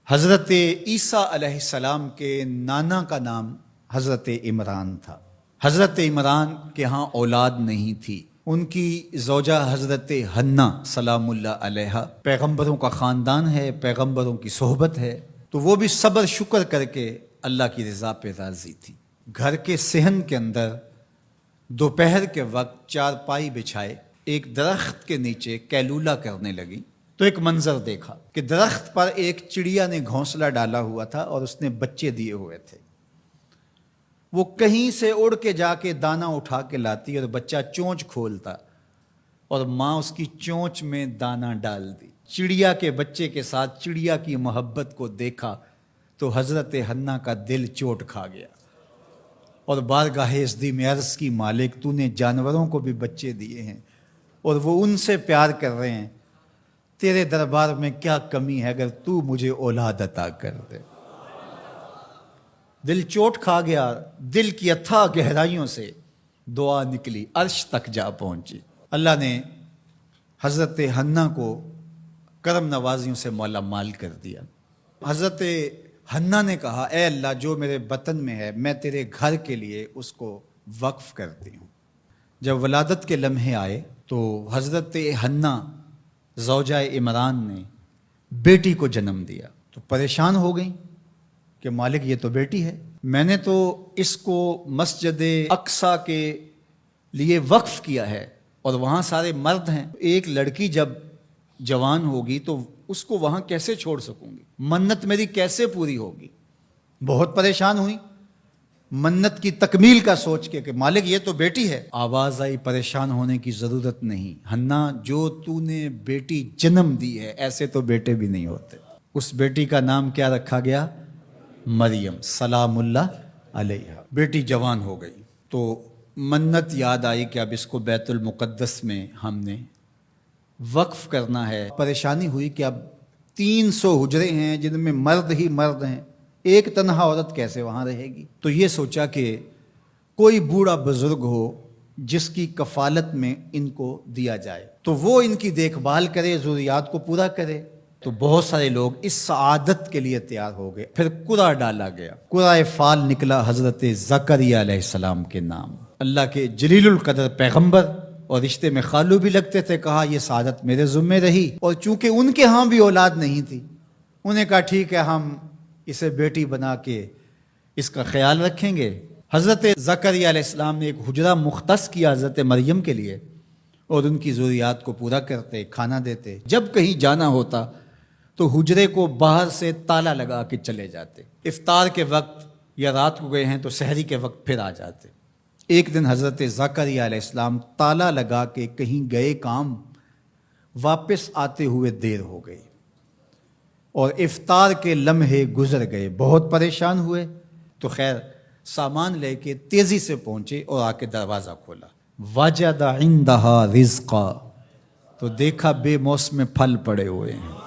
حضرت عیسیٰ علیہ السلام کے نانا کا نام حضرت عمران تھا۔ حضرت عمران کے ہاں اولاد نہیں تھی، ان کی زوجہ حضرت حنہ سلام اللہ علیہا، پیغمبروں کا خاندان ہے، پیغمبروں کی صحبت ہے، تو وہ بھی صبر شکر کر کے اللہ کی رضا پہ راضی تھی۔ گھر کے صحن کے اندر دوپہر کے وقت چارپائی بچھائے ایک درخت کے نیچے قیلولہ کرنے لگی تو ایک منظر دیکھا کہ درخت پر ایک چڑیا نے گھونسلہ ڈالا ہوا تھا اور اس نے بچے دیے ہوئے تھے۔ وہ کہیں سے اڑ کے جا کے دانہ اٹھا کے لاتی اور بچہ چونچ کھولتا اور ماں اس کی چونچ میں دانہ ڈال دی۔ چڑیا کے بچے کے ساتھ چڑیا کی محبت کو دیکھا تو حضرت حنہ کا دل چوٹ کھا گیا اور بارگاہ عزدی میں عرض کی، مالک تو نے جانوروں کو بھی بچے دیے ہیں اور وہ ان سے پیار کر رہے ہیں، تیرے دربار میں کیا کمی ہے اگر تو مجھے اولاد عطا کر دے۔ دل چوٹ کھا گیا، دل کی اتھاہ گہرائیوں سے دعا نکلی، عرش تک جا پہنچی۔ اللہ نے حضرت حنہ کو کرم نوازیوں سے مالا مال کر دیا۔ حضرت حنہ نے کہا، اے اللہ جو میرے بطن میں ہے میں تیرے گھر کے لیے اس کو وقف کرتی ہوں۔ جب ولادت کے لمحے آئے تو حضرت حنہ زوجہ عمران نے بیٹی کو جنم دیا تو پریشان ہو گئیں کہ مالک یہ تو بیٹی ہے، میں نے تو اس کو مسجد اقصیٰ کے لیے وقف کیا ہے اور وہاں سارے مرد ہیں، ایک لڑکی جب جوان ہوگی تو اس کو وہاں کیسے چھوڑ سکوں گی، منت میری کیسے پوری ہوگی۔ بہت پریشان ہوئی منت کی تکمیل کا سوچ کے کہ مالک یہ تو بیٹی ہے۔ آواز آئی، پریشان ہونے کی ضرورت نہیں حنہ، جو تو نے بیٹی جنم دی ہے ایسے تو بیٹے بھی نہیں ہوتے۔ اس بیٹی کا نام کیا رکھا گیا؟ مریم سلام اللہ علیہا۔ بیٹی جوان ہو گئی تو منت یاد آئی کہ اب اس کو بیت المقدس میں ہم نے وقف کرنا ہے۔ پریشانی ہوئی کہ اب 300 حجرے ہیں جن میں مرد ہی مرد ہیں، ایک تنہا عورت کیسے وہاں رہے گی؟ تو یہ سوچا کہ کوئی بوڑھا بزرگ ہو جس کی کفالت میں ان کو دیا جائے تو وہ ان کی دیکھ بھال کرے، ضروریات کو پورا کرے۔ تو بہت سارے لوگ اس سعادت کے لیے تیار ہو گئے۔ پھر قرعہ ڈالا گیا، قرعہ فال نکلا حضرت زکریا علیہ السلام کے نام۔ اللہ کے جلیل القدر پیغمبر اور رشتے میں خالو بھی لگتے تھے، کہا یہ سعادت میرے ذمہ رہی، اور چونکہ ان کے ہاں بھی اولاد نہیں تھی انہیں کہا ٹھیک ہے ہم اسے بیٹی بنا کے اس کا خیال رکھیں گے۔ حضرت زکریا علیہ السلام نے ایک حجرہ مختص کیا حضرت مریم کے لیے اور ان کی ضروریات کو پورا کرتے، کھانا دیتے۔ جب کہیں جانا ہوتا تو حجرے کو باہر سے تالا لگا کے چلے جاتے، افطار کے وقت یا رات کو گئے ہیں تو سحری کے وقت پھر آ جاتے۔ ایک دن حضرت زکریا علیہ السلام تالا لگا کے کہیں گئے کام، واپس آتے ہوئے دیر ہو گئی اور افطار کے لمحے گزر گئے، بہت پریشان ہوئے تو خیر سامان لے کے تیزی سے پہنچے اور آ کے دروازہ کھولا، وجد عندہا رزقا، تو دیکھا بے موسم پھل پڑے ہوئے ہیں۔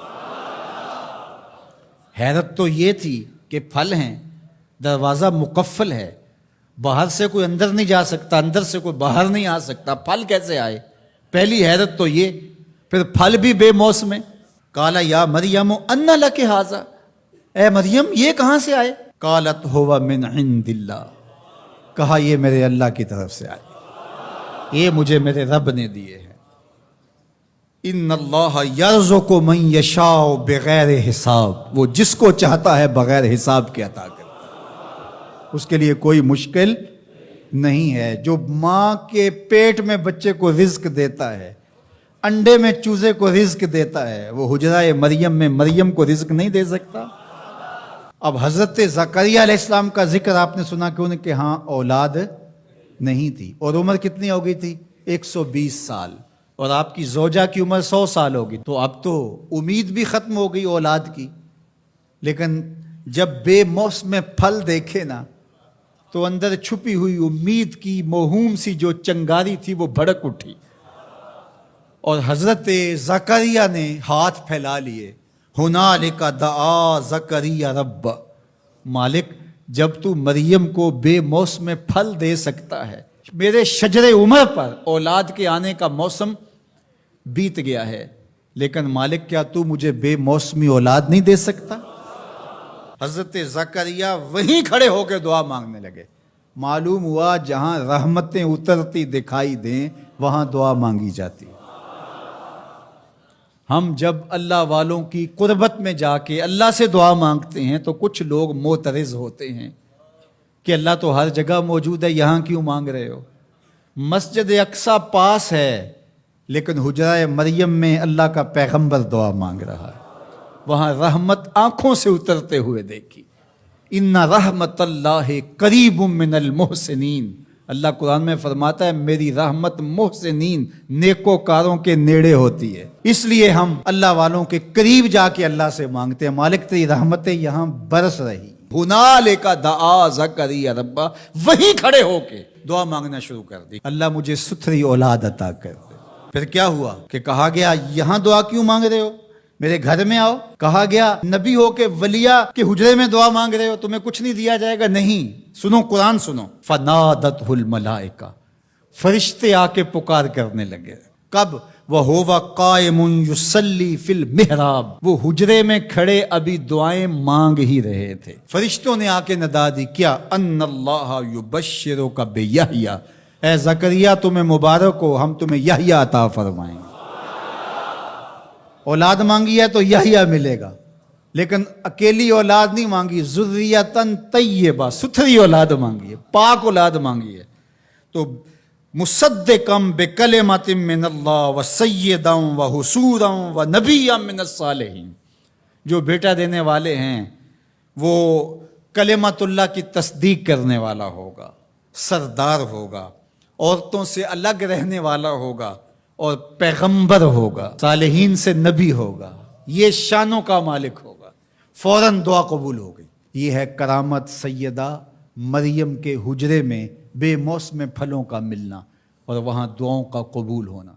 حیرت تو یہ تھی کہ پھل ہیں، دروازہ مقفل ہے، باہر سے کوئی اندر نہیں جا سکتا، اندر سے کوئی باہر نہیں آ سکتا، پھل کیسے آئے؟ پہلی حیرت تو یہ، پھر پھل بھی بے موسم ہے۔ قالا یا مریم انا لک ھذا، اے مریم یہ کہاں سے آئے؟ قالت ھو من عند اللہ، کہا یہ میرے اللہ کی طرف سے آئے، یہ مجھے میرے رب نے دیے ہیں۔ ان اللہ یرزق من یشاء بغیر حساب، وہ جس کو چاہتا ہے بغیر حساب کے عطا کرتا ہے، اس کے لیے کوئی مشکل نہیں ہے۔ جو ماں کے پیٹ میں بچے کو رزق دیتا ہے، انڈے میں چوزے کو رزق دیتا ہے، وہ حجرہ مریم میں مریم کو رزق نہیں دے سکتا؟ اب حضرت زکریا علیہ السلام کا ذکر آپ نے سنا کہ ان کے ہاں اولاد نہیں تھی اور عمر کتنی ہو گئی تھی؟ 120 سال، اور آپ کی زوجہ کی عمر 100 سال ہوگی، تو اب تو امید بھی ختم ہو گئی اولاد کی۔ لیکن جب بے موسم پھل دیکھے نا تو اندر چھپی ہوئی امید کی موہوم سی جو چنگاری تھی وہ بھڑک اٹھی، اور حضرت زکریا نے ہاتھ پھیلا لیے، ہنالک دعا زکریا رب، مالک جب تو مریم کو بے موسم پھل دے سکتا ہے، میرے شجر عمر پر اولاد کے آنے کا موسم بیت گیا ہے، لیکن مالک کیا تو مجھے بے موسمی اولاد نہیں دے سکتا؟ حضرت زکریہ وہیں کھڑے ہو کے دعا مانگنے لگے. معلوم ہوا جہاں رحمتیں اترتی دکھائی دیں وہاں دعا مانگی جاتی. ہم جب اللہ والوں کی قربت میں جا کے اللہ سے دعا مانگتے ہیں تو کچھ لوگ معترض ہوتے ہیں کہ اللہ تو ہر جگہ موجود ہے، یہاں کیوں مانگ رہے ہو؟ مسجد اقصی پاس ہے لیکن حجرہ مریم میں اللہ کا پیغمبر دعا مانگ رہا ہے، وہاں رحمت آنکھوں سے اترتے ہوئے دیکھی. ان رحمت اللہ قریب من المحسنین، اللہ قرآن میں فرماتا ہے میری رحمت محسنین نیکوکاروں کے نیڑے ہوتی ہے. اس لیے ہم اللہ والوں کے قریب جا کے اللہ سے مانگتے ہیں، مالک تیری رحمتیں یہاں برس رہی. ہنالک دعا زکریا ربہ، وہیں کھڑے ہو کے دعا مانگنا شروع کر دی، اللہ مجھے ستھری اولاد عطا کر دے. پھر کیا ہوا کہ کہا گیا یہاں دعا کیوں مانگ رہے ہو، میرے گھر میں آؤ. کہا گیا نبی ہو کے ولیہ کے حجرے میں دعا مانگ رہے ہو، تمہیں کچھ نہیں دیا جائے گا. نہیں، سنو قرآن سنو. فنادتہ الملائکہ، فرشتے آ کے پکار کرنے لگے. کب؟ وَهُوَ قَائِمٌ يُصَلِّي فِي الْمِحْرَابِ، وہ حجرے میں کھڑے ابھی دعائیں مانگ ہی رہے تھے. فرشتوں نے آ کے ندا دی کیا؟ ان اللہ یبشرک بیحییٰ، اے زکریا تمہیں مبارک ہو، ہم تمہیں یحییٰ عطا فرمائیں گے. اولاد مانگی ہے تو یحییٰ ملے گا، لیکن اکیلی اولاد نہیں مانگی، ذریۃً طیبہ، ستھری اولاد مانگی ہے، پاک اولاد مانگی ہے. تو مصدقاً بکلمۃ من اللہ وسیداً وحصوراً ونبیاً من الصالحین، جو بیٹا دینے والے ہیں وہ کلمت اللہ کی تصدیق کرنے والا ہوگا، سردار ہوگا، عورتوں سے الگ رہنے والا ہوگا اور پیغمبر ہوگا، صالحین سے نبی ہوگا، یہ شانوں کا مالک ہوگا. فوراً دعا قبول ہو گئی. یہ ہے کرامت سیدہ مریم کے حجرے میں بے موسم پھلوں کا ملنا اور وہاں دعاؤں کا قبول ہونا.